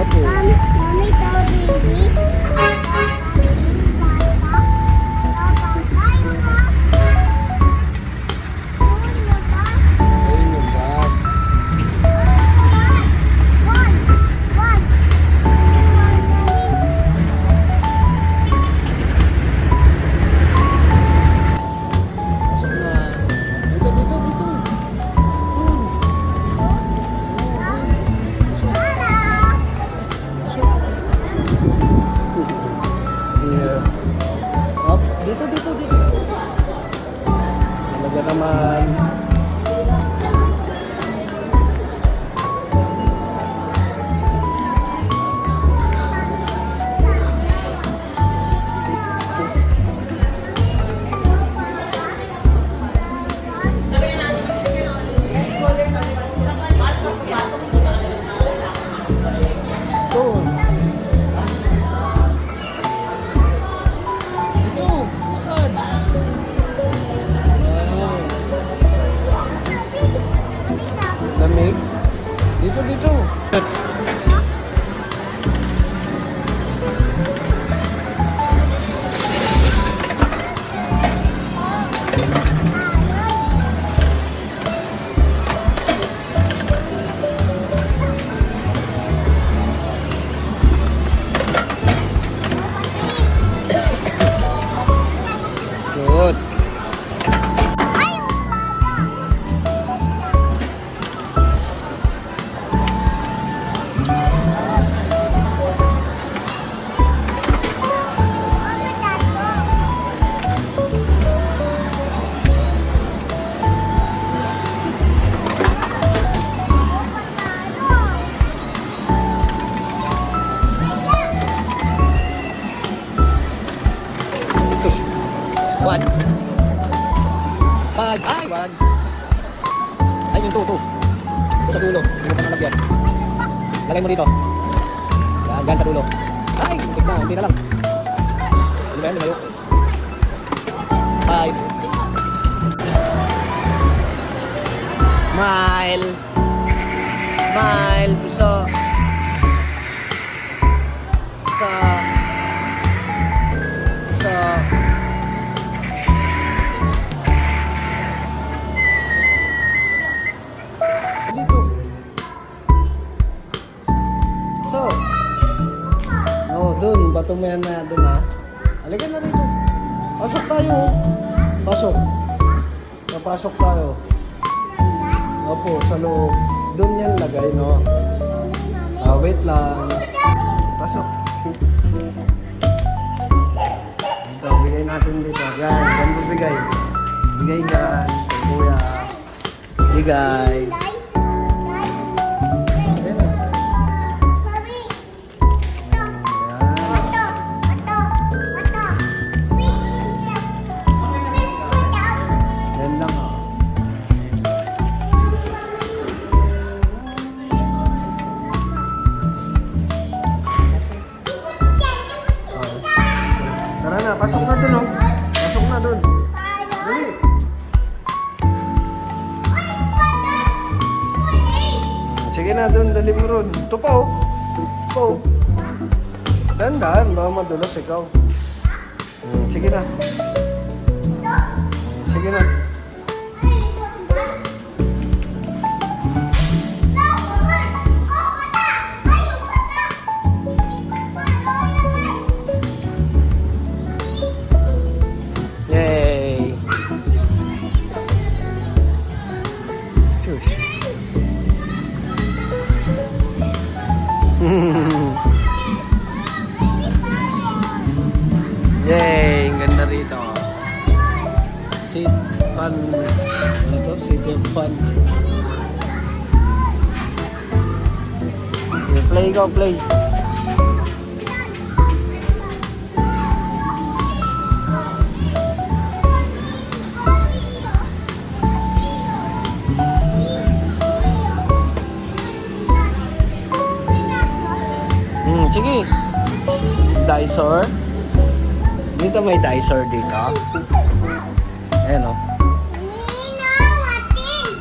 Opo. Ayun yung bus. Pasok na. Dito. Yeah. Up. Dito. Talaga naman. Ito. Saan? Lamig? Dito. Good. Ito. 1. 5. Ay, 1. Ay, yung 2. Ito sa dulo. Dulo pa nalagyan. Lagay mo dito. Yan sa dulo. Ay, muntik na. Hindi na lang. Ano ba yan? Lumayo. 5. Smile. Smile. Puso. Puso. Puso. Dito. So. Oh, dun. Bato mo yan na dun, ha. Halika na dito. Pasok tayo. Pasok. Napasok tayo. Opo, sa loob. Dun yan lagay, no? Wait lang. Pasok. Ito, bigay natin dito. Yan, yan bibigay. Bigay yan. Kuya. Bigay. Ayan na. Yan lang, ha. Tara na, pasok na dun, oh. Pasok na dun. Dali. Sige na dun, dali mo ron. Ito pa, oh. Ito, oh. Dahan-dahan, baka madulas ikaw. Sige na. Sige na. Yay! Shush. Yay! Ang ganda rito. Seat fun. Ano to? Seat fun. Play go, play. Sige. Dinosaur. Dito may dinosaur dito. Ayan o.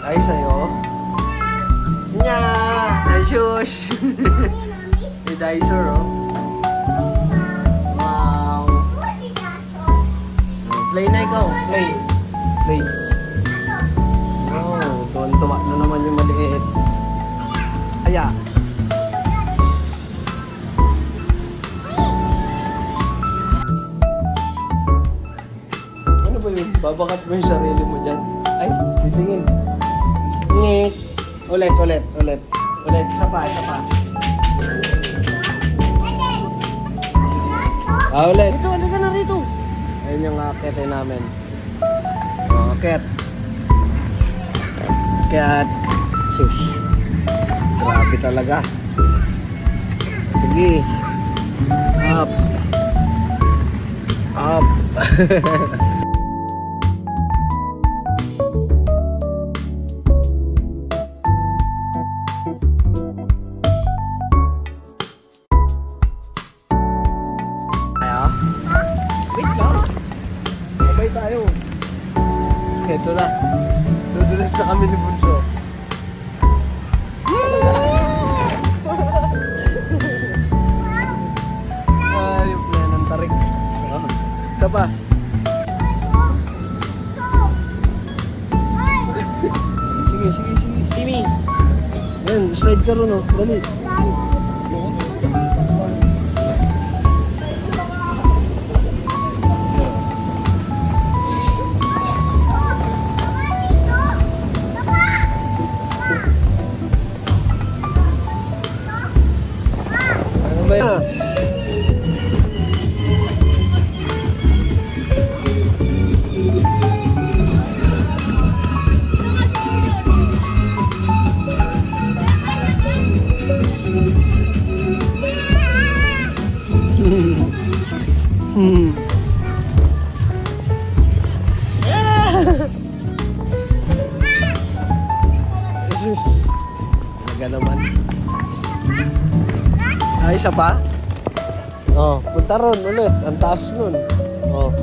Ay, sa'yo. Nya! Ay, sure. Shush! May dinosaur, oh. Wow! Play na ikaw. Play. Play. Oh, tuwan-tuwa na naman yung maliit. Aya. Ano ba yun? Babakat mo yung sarili mo dyan. Ay, titingin. Ngik. Ulit. Ulit. Isa pa. Ulit. Dito, halika na rito. Ayun yung akitin namin. Akit. Akit. Sus. Grabe talaga. Sige. Up. Wait lang. Sabay tayo. Ito na. Dudulas na kami ni Bunso. Ayop na yan ang tarik. Isa pa. Sige. Timmy. Yan, slide ka ron, oh. Dali. Jesus. Talaga naman. Ay, isa pa? Oh, punta ron ulit. Ang taas nun. Oh.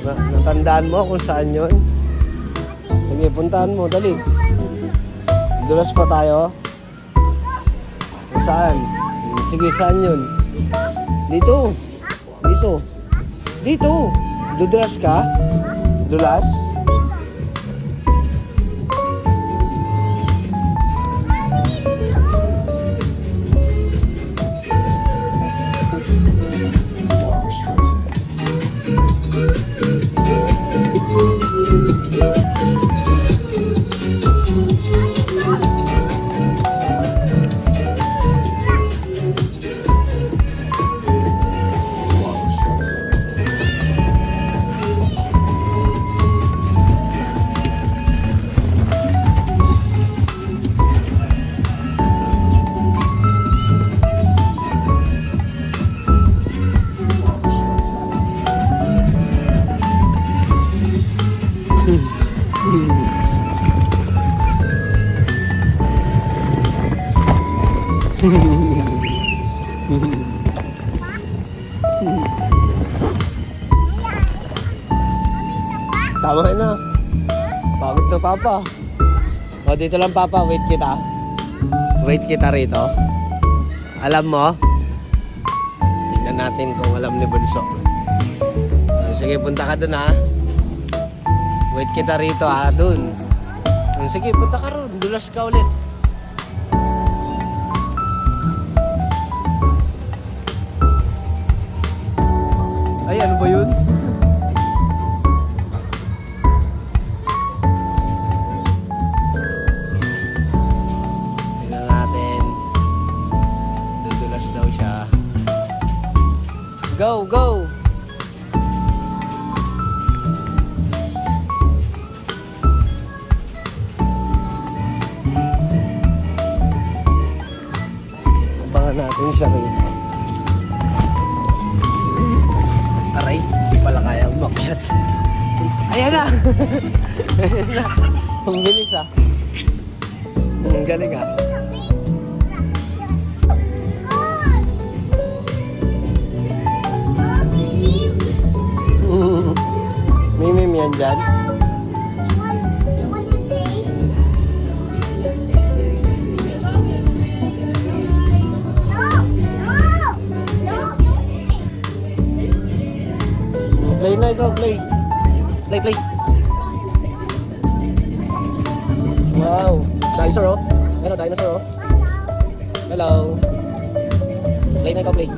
Natandaan mo kung saan yun? Sige, puntahan mo. Dali. Dulas pa tayo. Saan? Sige, saan yun? Dito. Dudulas ka? Dulas? Tama na. Pagod na papa. O dito lang papa, wait kita. Wait kita rito. Alam mo? Tingnan natin kung alam ni Bunso. Sige, punta ka dun ha. Wait kita rito ha, dun. Sige, punta ka ron. Dulas ka ulit. Ay, ano ba yun? Tingnan natin. Dudulas daw siya. Go! Abangan natin siya rito. Aray, hindi pala kaya umakyat. Ayan na! Ayan na. Ang bilis ah. Ang galing ah. May meme yan dyan. play. Wow. Dinosaur oh. Ano, dinosaur oh. Hello. Play na ikaw, play.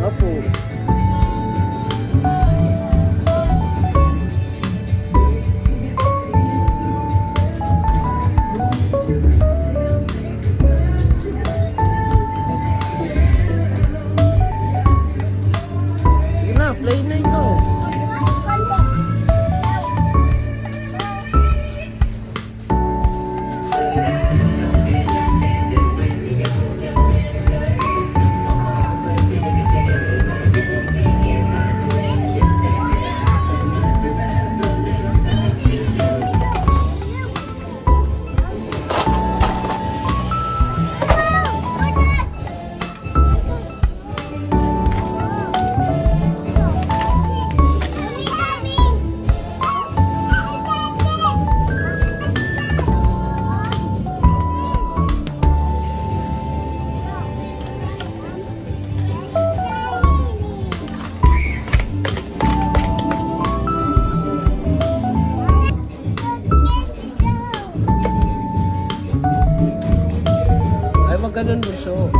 Opo. Sige na, play na ikaw. Ay, wag ganun, Bunso.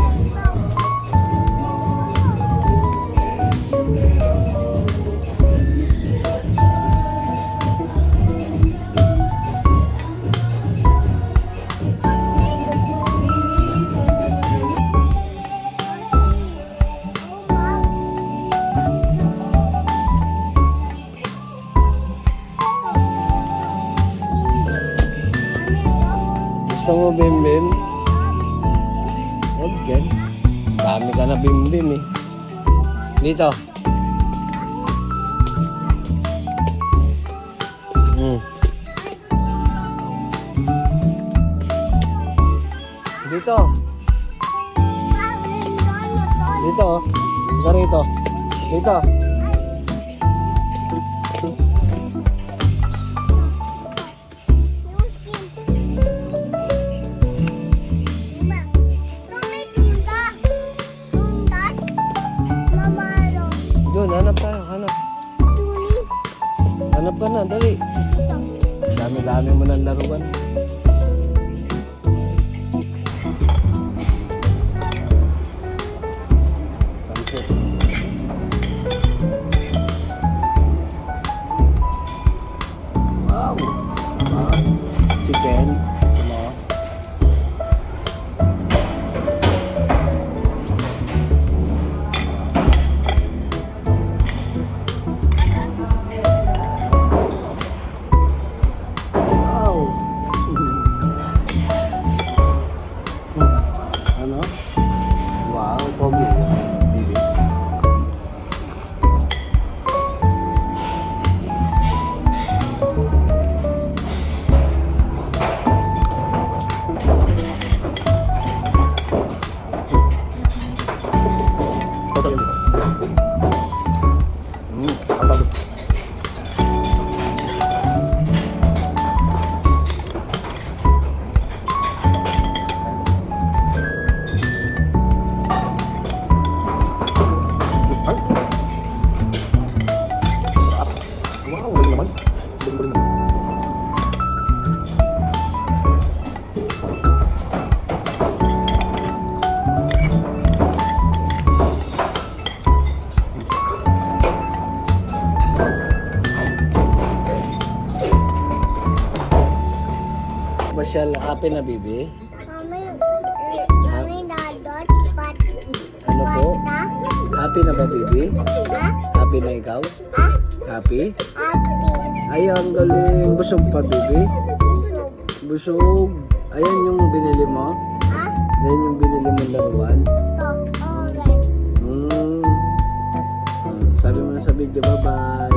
Gusto mo, Bim-Bim? Okay. Dami ka na Bim-Bim eh. Dito. Dito. Dito. Ito rito. Dito. Doon, hanap tayo, hanap. Hanap ka na, dali. Dami-dami mo ng laruan. Pansit. Wow. Chicken. Ano? Ano? Wow, pogi. Bibi. Toto yun. Ang bago. Wow, galing naman. Galing naman. Masyal, happy na, Bibi? Ano po? Happy na ba, Bibi? Happy na ikaw? Happy? Ay, ang galing. Busog pa, Bibi? Busog. Ayan yung binili mo? Ayan yung binili mo laruan? Sabi mo na sa video, bye-bye.